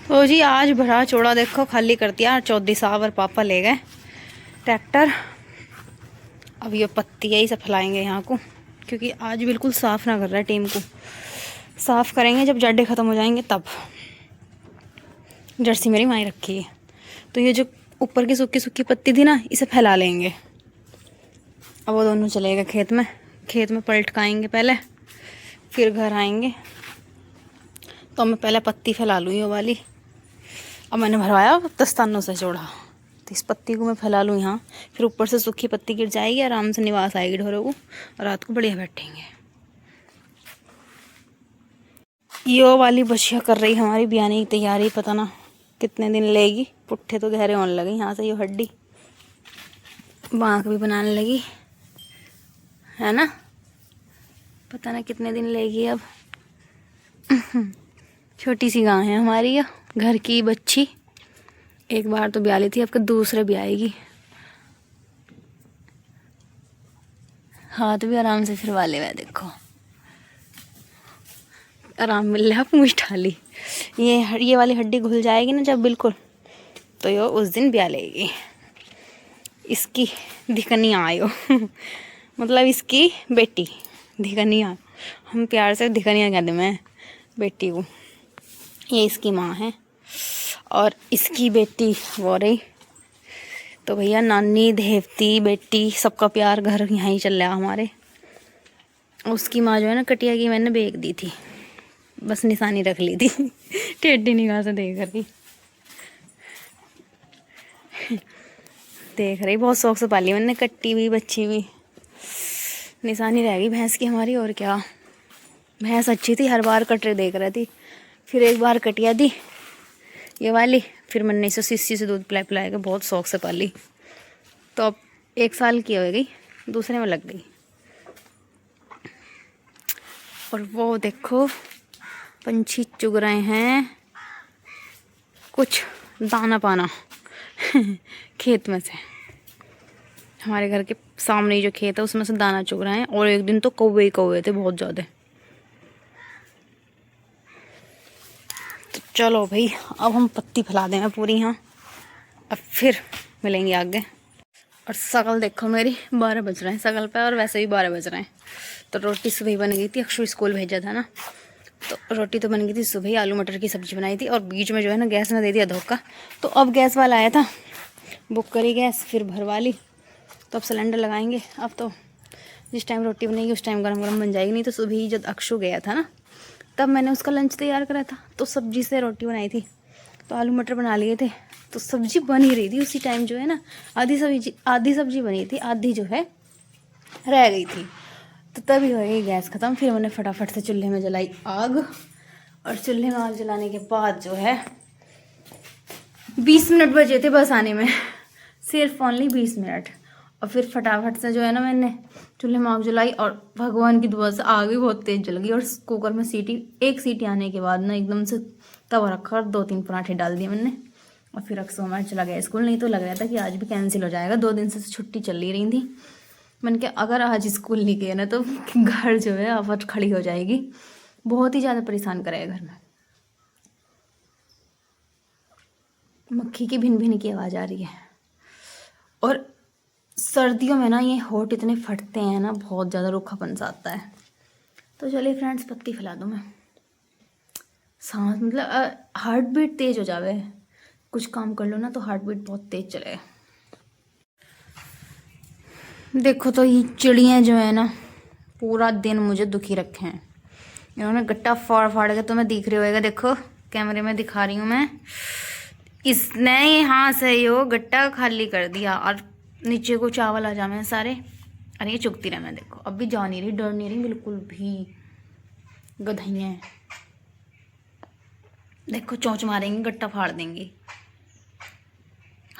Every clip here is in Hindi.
ओ जी, आज भरा चौड़ा देखो खाली कर दिया। चौधरी साहब और पापा ले गए ट्रैक्टर। अब ये पत्ती यही सब फैलाएंगे यहाँ को, क्योंकि आज बिल्कुल साफ़ ना कर रहा है। टीम को साफ़ करेंगे जब जड्डे ख़त्म हो जाएंगे तब। जर्सी मेरी माई रखी है, तो ये जो ऊपर की सूखी सूखी पत्ती थी ना, इसे फैला लेंगे। अब वो दोनों चले गए खेत में। खेत में पलटकाएंगे पहले, फिर घर आएंगे। तो मैं पहले पत्ती फैला लूँ ये वाली। अब मैंने भरवाया दस्तानों से जोड़ा, तो इस पत्ती को मैं फैला लूँ यहाँ। फिर ऊपर से सूखी पत्ती गिर जाएगी, आराम से निवास आएगी ढोरों को, और रात को बढ़िया बैठेंगे। यो वाली बछिया कर रही हमारी ब्याने की तैयारी। पता ना कितने दिन लेगी। पुट्ठे तो गहरे होने लगे यहाँ से। ये हड्डी बाँक भी बनाने लगी है ना। पता ना कितने दिन लेगी अब। छोटी सी गाय है हमारी, या घर की बच्ची। एक बार तो ब्याह ली थी, अब के दूसरे भी आएगी। हाथ भी आराम से फिरवा ले हुआ, देखो आराम मिल रहा। पूंछ ठाली। ये वाली हड्डी घुल जाएगी ना जब बिल्कुल, तो यो उस दिन ब्याह लेगी। इसकी धिकनिया आयो। मतलब इसकी बेटी धिकनिया। हम प्यार से धिकनिया कहते हैं बेटी को। ये इसकी माँ है और इसकी बेटी वो रही। तो भैया नानी देवती बेटी सबका प्यार घर यहाँ ही चल रहा हमारे। उसकी माँ जो है ना, कटिया की मैंने बेच दी थी, बस निशानी रख ली थी। टेढ़ी निगाह से देख रही। देख रही, बहुत शौक से पाली मैंने, कट्टी भी बच्ची भी। निशानी रह गई भैंस की हमारी, और क्या। भैंस अच्छी थी, हर बार कटरे देख रही थी। फिर एक बार कटिया दी ये वाली, फिर मैंने इसे शीशी से दूध पिला के बहुत शौक से पाली। तो अब 1 साल की हो गई, दूसरे में लग गई। और वो देखो पंछी चुग रहे हैं कुछ दाना पाना खेत में से। हमारे घर के सामने जो खेत है उसमें से दाना चुग रहे हैं। और एक दिन तो कौवे ही कौवे थे, बहुत ज़्यादा। तो चलो भाई, अब हम पत्ती फैला देंगे पूरी यहाँ। अब फिर मिलेंगे आगे। और शकल देखो मेरी, 12 बज रहे हैं शकल पे, और वैसे भी 12 बज रहे हैं। तो रोटी सुबह बन गई थी, अक्षु स्कूल भेजा था ना, तो रोटी तो बन गई थी सुबह ही। आलू मटर की सब्ज़ी बनाई थी, और बीच में जो है ना गैस में दे दिया धोखा। तो अब गैस वाला आया था, बुक करी गैस, फिर भरवा ली। तो अब सिलेंडर लगाएंगे। अब तो जिस टाइम रोटी बनेगी उस टाइम गरम गरम बन जाएगी। नहीं तो सुबह ही जब अक्षु गया था ना, तब मैंने उसका लंच तैयार करा था, तो सब्जी से रोटी बनाई थी। तो आलू मटर बना लिए थे, तो सब्जी बन ही रही थी उसी टाइम जो है ना। आधी सब्जी बनी थी, आधी जो है रह गई थी। तो तभी हो गई गैस ख़त्म। फिर मैंने फटाफट से चूल्हे में जलाई आग। और चूल्हे में आग जलाने के बाद जो है 20 मिनट बचे थे बस आने में, सिर्फ ओनली 20 मिनट। और फिर फटाफट से जो है ना मैंने चूल्हे में आग जलाई, और भगवान की दुआ से आग भी बहुत तेज़ जल गई। और कुकर में एक सीटी आने के बाद ना एकदम से तवा रखा और 2-3 पराठे डाल दिए मैंने। और फिर अक्सर हमारा चला गया स्कूल। नहीं तो लग रहा था कि आज भी कैंसिल हो जाएगा, 2 दिन से छुट्टी चल ही रही थी। मैंने कहा अगर आज स्कूल नहीं गए ना तो घर जो है आफत खड़ी हो जाएगी। बहुत ही ज़्यादा परेशान करेगा घर में। मक्खी की भिन भिन की आवाज़ आ रही है। और सर्दियों में ना ये होठ इतने फटते हैं ना, बहुत ज़्यादा रूखापन सा आता है। तो चलिए फ्रेंड्स, पत्ती फैला दूँ मैं। सांस मतलब हार्ट बीट तेज़ हो जावे। कुछ काम कर लो ना तो हार्ट बीट बहुत तेज़ चले। देखो तो ये चिड़ियाँ जो है ना, पूरा दिन मुझे दुखी रखे हैं। इन्होंने गट्टा फाड़ फाड़ के, तुम्हें दिख रही होगा, देखो कैमरे में दिखा रही हूँ मैं। इसने यहाँ से यो गट्टा खाली कर दिया, और नीचे को चावल आ जावे सारे। अरे ये चुगती रहे, मैं देखो अब भी जा नहीं रही, डर नहीं रही बिल्कुल भी। गधैया देखो, चोंच मारेंगी, गट्टा फाड़ देंगी।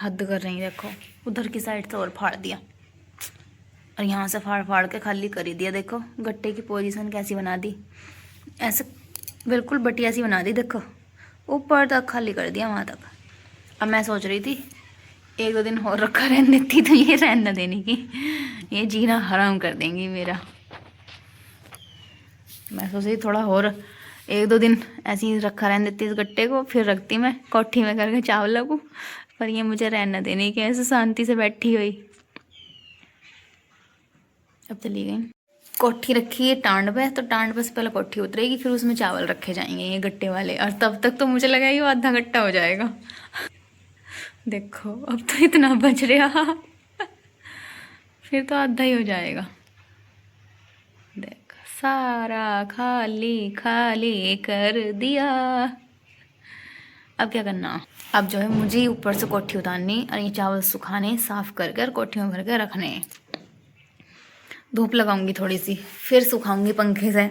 हद कर रही, देखो उधर की साइड से और फाड़ दिया, और यहाँ से फाड़ फाड़ के खाली कर ही दिया। देखो गट्टे की पोजीशन कैसी बना दी, ऐसे बिल्कुल बटिया सी बना दी। देखो ऊपर तक खाली कर दिया, वहाँ तक। अब मैं सोच रही थी 1-2 दिन और रखा रहने देती तो ये रहने देने की, ये जीना हराम कर देंगी मेरा। मैं सोच रही थोड़ा और एक दो दिन ऐसे ही रखा रहने देती इस गट्टे को, फिर रखती मैं कोठी में करके चावलों को। पर ये मुझे रहना देने की, ऐसे शांति से बैठी हुई। अब चली गई। कोठी रखी है टांड पे, तो टांड पे से पहले कोठी उतरेगी, फिर उसमें चावल रखे जाएंगे ये गट्टे वाले। और तब तक तो मुझे लगा ये आधा गट्टा हो जाएगा। देखो अब तो इतना बच रहा, फिर तो आधा ही हो जाएगा। देख सारा खाली खाली कर दिया। अब क्या करना, अब जो है मुझे ऊपर से कोठी उतारनी और ये चावल सुखाने, साफ कर कर कोठी में भर कर रखने। धूप लगाऊंगी थोड़ी सी, फिर सुखाऊंगी पंखे से।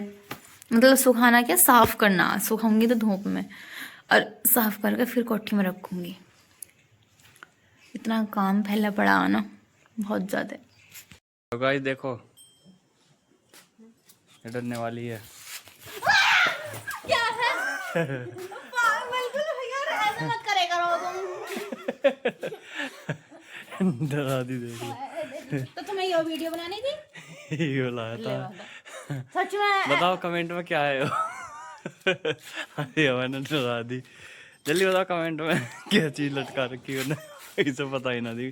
मतलब सुखाना क्या, साफ करना। सुखाऊंगी तो धूप में, और साफ करके फिर कोठी में रखूंगी। इतना काम फैला पड़ा है ना, बहुत ज्यादा। तो गाइस देखो ये डरने वाली है। क्या है? बिल्कुल भैया ऐसे मत करे करो तुम। डरा दी देखो। तो तुम्हें ये वीडियो बनानी थी? ये लाया था। सच में बताओ कमेंट में क्या है वो। अरे मैंने डरा दी। जल्दी बताओ कमेंट में क्या चीज लटका रखी है। इसे पता ही ना दी।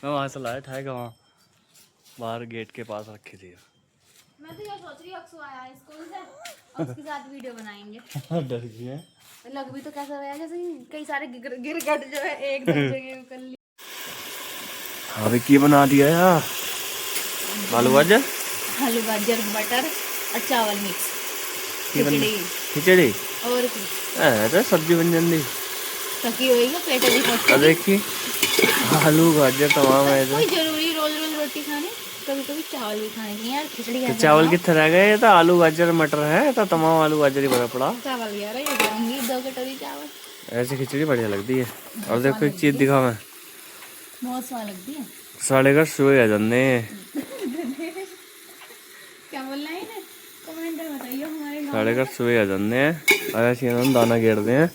मैं वहां से लाया था वहाँ बाहर गेट के पास रखी थी। मैं तो ये सोच रही हूँ अक्सू आया है स्कूल से और उसके साथ वीडियो बनाएंगे। डर गई है। लग भी तो कैसा रहा है जैसे कई सारे गिरगट जो है एक जगह कर ली। अबे की बना दिया यार। आलू गाजर, आलू गाजर मटर और चावल मिक्स खिचड़ी। खिचड़ी और अरे सब्जी बन जाती। सकी होएगी प्लेट भी पहुंच। देखिए आलू गाजर तमाम है। कोई जरूरी रोज रोज रोटी खाने, कभी कभी चावल भी खाने चाहिए यार। खिचड़ी तो चावल कितने रह गए? तो आलू गाजर मटर है तो तमाम आलू गाजर ही बना पड़ा। चावल यार ये करूंगी 2 कटोरी चावल। ऐसी खिचड़ी बढ़िया लगती है। और देखो एक चीज दिखा मैं, बहुत स्वाद लगती है। साढ़े घर सुबह आ जाने। क्या बोल रहे हैं कमेंट में बताइए। हमारे साढ़े घर सुबह आ जाने ऐसे हम दाना घेरते हैं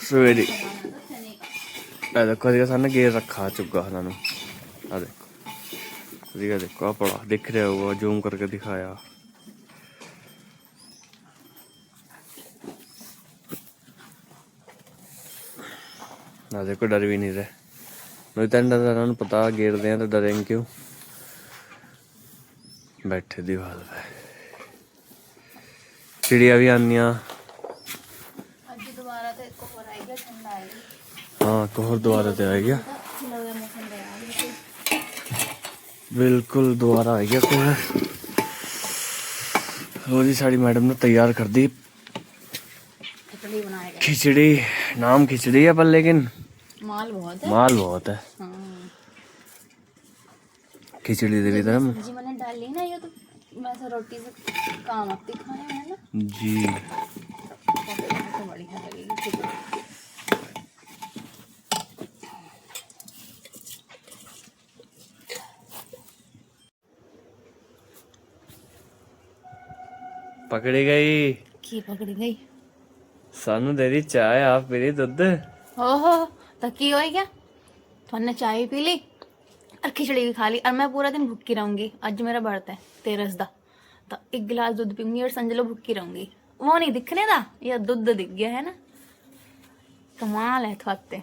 सवेरे। देखो सामने घेर रखा चुगा सानू। आ देखो देखो आ पड़ा दिख रहा होगा, जूम करके दिखाया। ना देखो डर भी नहीं रहे। मुझे तो पता घेरते हैं तो डरेंगे क्यों। बैठे दीवार पे चिड़िया भी आनिया। हाँ कोहर दोबारा से आ गया, बिल्कुल दोबारा आ गया कोहर। रोजी साड़ी मैडम ने तैयार कर दी खिचड़ी। नाम खिचड़ी है पर लेकिन माल बहुत है। माल बहुत है। हाँ। खिचड़ी दे तरह सब्जी मैंने डाली ना, ये तो वैसे रोटी से काम आती खाने में ना जी। तो बढ़िया लगेगी खिचड़ी। पकड़ी गई की पकड़ी गई। सानू दे दी चाय, आप पी ली दूध। ओहो तो की हो क्या, तुमने चाय भी पी ली और खिचड़ी भी खा ली, और मैं पूरा दिन भूखी रहूंगी। आज मेरा बर्थ है 13 दा, तो 1 गिलास दूध पीऊंगी और संजलो भूखी रहूंगी। वो नहीं दिखने दा, ये दूध दिख गया है ना। कमाल है थकते।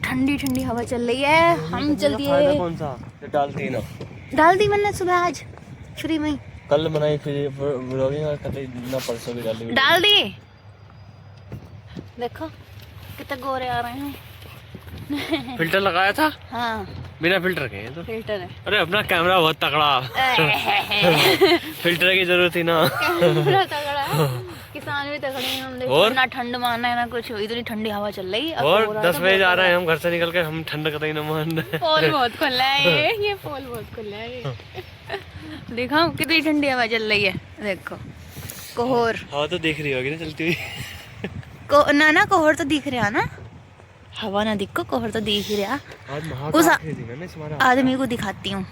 ठंडी ठंडी हवा चल रही है, हम चल दिए। कौन सा डालती ना डाल दी मैंने सुबह आज फ्री में। कल बनाई फिर व्लॉगिंग और कल ना परसों भी डाली। डाल दी। देखो कितने गोरे आ रहे हैं। फिल्टर लगाया था? हाँ बिना फिल्टर के तो फिल्टर है। अरे अपना कैमरा बहुत तगड़ा। फिल्टर की जरूरत थी ना। कैमरा तगड़ा है, किसान भी तगड़े हैं हम। देखो ना ठंड मारना है ना कुछ, इतनी ठंडी हवा चल रही है। और 10 बजे जा रहे हैं हम घर से निकल के, हम ठंड कतई न मान रहे। पोल बहुत खुला है ये पोल बहुत खुला है। देखो कितनी ठंडी हवा चल रही है। देखो कोहर। हाँ तो देख रही होगी ना चलती हुई। ना कोहर तो दिख रहा ना, हवा ना दिखो कोहर तो दिख ही रहा। उस आदमी को दिखाती हूँ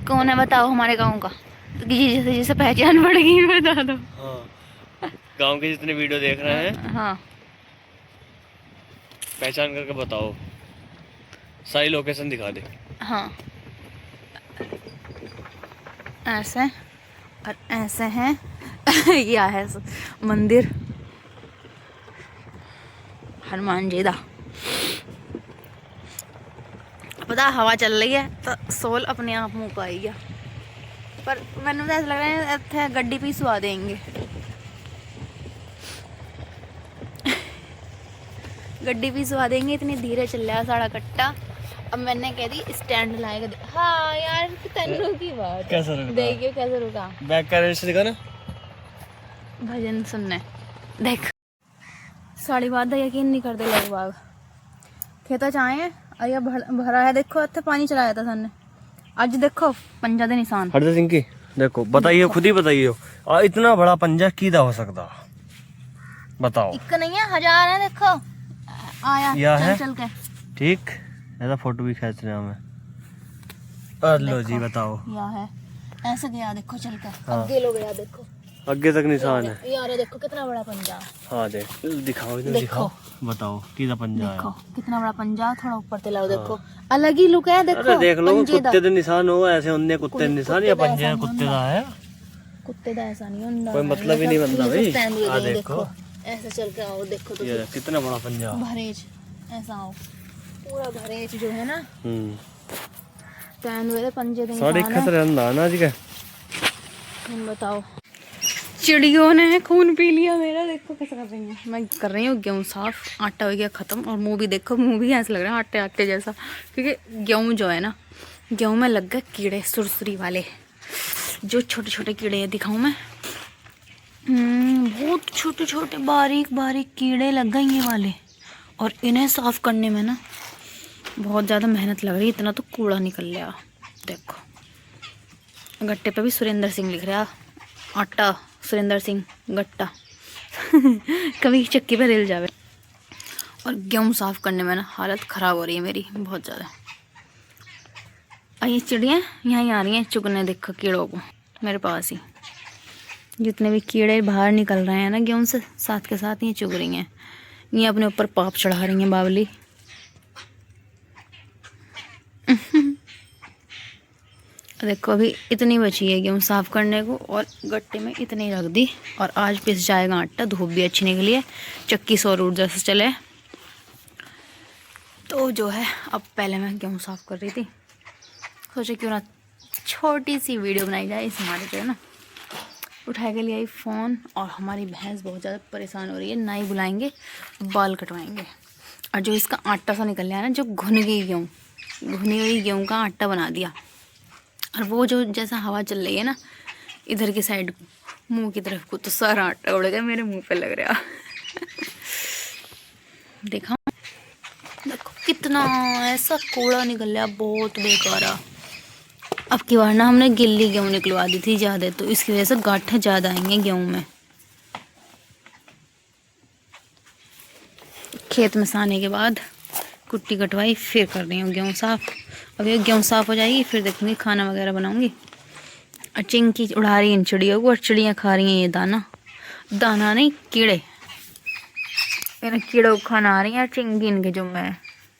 कौन है बताओ हमारे गांव का, जिसे जिसे पहचान पड़ेगी बता दो। हाँ गांव के जितने वीडियो देख रहे हैं हाँ पहचान करके बताओ, सारी लोकेशन दिखा दे। हाँ ऐसे और ऐसे हैं। यह है मंदिर हनुमान जी दा। पता हवा चल रही है तो सोल अपने आप मुँह को आई गया, पर मैंने तो ऐसा लग रहा है इत्थे गड्डी पे सुआ देंगे। गड्डी भी सुहा देंगे, इतनी धीरे चल रहा है सारा कट्टा। अब मैंने कह दी स्टैंड लाएगा। हाँ यार तन्नू की बात कैसे रुका? देखियो कैसे रुका। बैक कैमरे से दिखा ना, भजन सुनने देख। साड़ी बात का यकीन नहीं करते लोग बाग। खेता चाहे अरे भरा है, देखो इतने पानी चलाया था सामने। आज देखो पंजा दे निशान। हरदीप सिंह की देखो, बताइए खुद ही बताइए, इतना बड़ा पंजा कीदा हो सकता, बताओ। एक नहीं है, हजार है। देखो आया या चल है चल के ठीक, ऐसा फोटो भी खींच रहे हैं हमें। लो जी बताओ। या है ऐसे गया, देखो चल के हाँ। आगे लो गया, देखो आगे तक निशान है यार। देखो कितना बड़ा पंजा। हाँ देख, दिखाओ इधर, देखो। दिखाओ, बताओ किधर पंजा है। देखो कितना बड़ा पंजा, थोड़ा ऊपर ते लाओ। देखो अलग ही लुक है। देखो अरे देख लो, पंजे दा। कुत्ते दे निशान हो ऐसे, उनने कुत्ते दे निशान या पंजे ऐसा कुत्ते नहीं दा है, कुत्ते दा ऐसा नहीं होता, कोई मतलब ही नहीं बनता भाई। आ हाँ देखो देखो, ऐसे चल के आओ। देखो तो ये कितना बड़ा पंजा। भरेज ऐसा आओ, पूरा भरेज जो है ना तैन हुए पंजे दे साढ़े निशान है। खतरे अंदा ना जी का। तुम बताओ। चिड़ियों ने खून पी लिया मेरा। देखो कैसे कर रही है। मैं कर रही हूँ गेहूँ साफ, आटा हो गया ख़त्म। और मुंह भी देखो, मुंह भी ऐसा लग रहा है आटे आटे जैसा, क्योंकि गेहूँ जो है ना, गेहूँ में लग गए कीड़े सुरसुरी वाले, जो छोटे छोटे कीड़े हैं। दिखाऊँ मैं? बहुत छोटे छोटे बारीक बारीक कीड़े लग गए ये वाले। और इन्हें साफ करने में ना बहुत ज़्यादा मेहनत लग रही है। इतना तो कूड़ा निकल गया। देखो गट्टे पे भी सुरेंद्र सिंह लिख रहा, आटा सुरेंद्र सिंह गट्टा। कभी चक्की पे रेल जावे। और गेहूँ साफ करने में ना हालत ख़राब हो रही है मेरी बहुत ज़्यादा। और ये चिड़ियाँ यहाँ ही आ रही हैं चुगने। देखो कीड़ों को मेरे पास ही, जितने भी कीड़े बाहर निकल रहे हैं ना गेहूँ से, साथ के साथ ये चुग रही हैं। ये अपने ऊपर पाप चढ़ा रही हैं बावली। देखो अभी इतनी बची है गेहूँ साफ करने को, और गट्टे में इतनी रख दी। और आज पिस जाएगा आटा। धूप भी अच्छी निकली है, चक्की सौर ऊर्जा से चले। तो जो है अब पहले मैं गेहूँ साफ कर रही थी, सोचे क्यों ना छोटी सी वीडियो बनाई जाए। इस हमारे जो है ना उठा के लिए आई फ़ोन। और हमारी भैंस बहुत ज़्यादा परेशान हो रही है, नाई बुलाएंगे, बाल कटवाएंगे। और जो इसका आटा सा निकल गया ना, जो घुन गई गेहूँ, घुनी हुई गेहूँ का आटा बना दिया। और वो जो जैसा हवा चल रही है ना इधर की साइड मुंह की तरफ को, तो सारा आटा उड़ गया मेरे मुंह पे लग रहा। देखा देखो कितना ऐसा कूड़ा निकल रहा, बहुत बेकार। अब की बार ना हमने गिल्ली गेहूँ निकलवा दी थी ज़्यादा, तो इसकी वजह से गांठें ज़्यादा आएंगे गेहूँ में। खेत में से आने के बाद कुट्टी कटवाई, फिर कर रही हूँ गेहूँ साफ। अब ये गेहूँ साफ हो जाएगी, फिर देखूँगी खाना वगैरह बनाऊँगी। और चिंकी उड़ा रही है इन चिड़ियों को, और चिड़ियाँ खा रही हैं ये दाना। दाना नहीं, कीड़े। इन कीड़ों को खाना आ रही है, चिंकी इनके जो मैं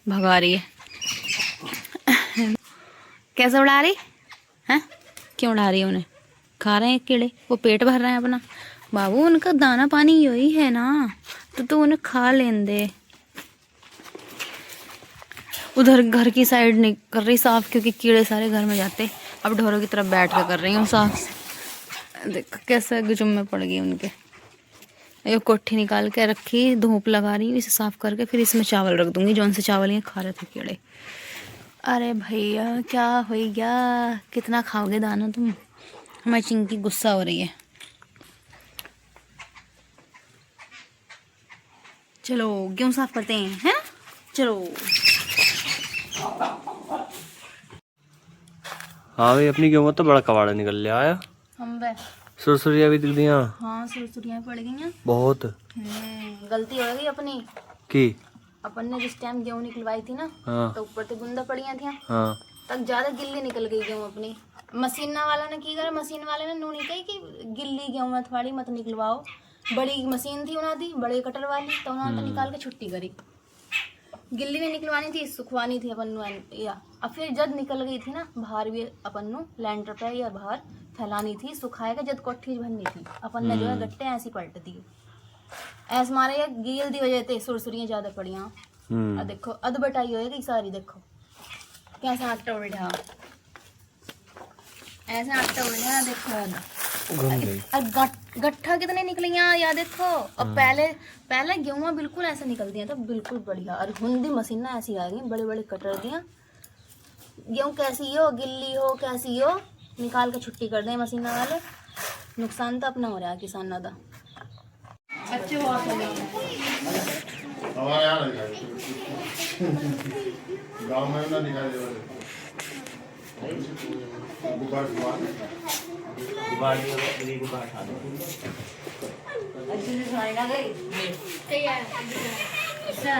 भगा रही है। कैसे उड़ा रही है? क्यों उड़ा रही है? उन्हें खा रहे हैं कीड़े, वो पेट भर रहे हैं अपना। बाबू उनका दाना पानी यही है ना, तो उन्हें खा लेने दे। उधर घर की साइड नहीं कर रही साफ, क्योंकि कीड़े सारे घर में जाते। अब ढोरों की तरफ बैठ कर रही हूँ साफ। देखो कैसे गुजुम में पड़ गई उनके। ये कोठी निकाल के रखी, धूप लगा रही हूँ, इसे साफ करके फिर इसमें चावल रख दूंगी, जो उनसे चावल ये खा रहे थे कीड़े। अरे भैया क्या हो गया, कितना खाओगे दाना तुम? हमारी चिंकी गुस्सा हो रही है। चलो गेहूँ साफ करते हैं, है ना? चलो। हाँ भाई, अपनी गेहूँ तो बड़ा कबाड़ा निकल लिया आया। हम वे सुरसुरिया भी दिख दिया। हाँ सुरसुरियाँ पड़ गई हैं बहुत। गलती हो गई अपनी की अपन ने जिस टाइम गेहूँ निकलवाई थी ना, हाँ तो ऊपर तो गुंदा पड़ियाँ थी, हाँ तब ज्यादा गिल्ली निकल गई गेहूँ अपनी। मशीन वाला ने की करे, मशीन वाले ने नू नहीं कही कि गिल्ली गेहूँ में थोड़ी मत निकलवाओ। बड़ी मशीन थी उन्होंने दी, बड़े कटर वाली, तो उन्होंने तो निकाल के छुट्टी करी। गिल्ली नहीं निकलवानी थी, सुखवानी थी अपन या अब फिर जब निकल गई थी ना बाहर भी अपन नु लैंटर पे या बाहर फैलानी थी, सुखाएगा जब कोठी भरनी थी अपन ने जो है गट्टे ऐसी पलट दिए ऐस मारे या गील दी वजह ते सुरसुरियां ज्यादा पड़ियां। अब देखो अध बटाई होएगी सारी, देखो कैसे आटा उल्टा ऐसे आटा उल्टा देखो गट्ठा कितने निकलियां या देखो। अब पहले गेहूं बिल्कुल ऐसे निकल दिया तो बिल्कुल बढ़िया, और हुंदी मशीन ऐसी आ गई बड़े बड़े कटर दिया, गेहूं कैसी हो गिल्ली हो कैसी हो निकाल के छुट्टी कर दें मशीन वाले। नुकसान तो अपना हो रहा है किसानों का। बच्चे बहुत हो गए हमारे यहाँ गाँव में ना दिखाई दे रहा गुब्बार अच्छा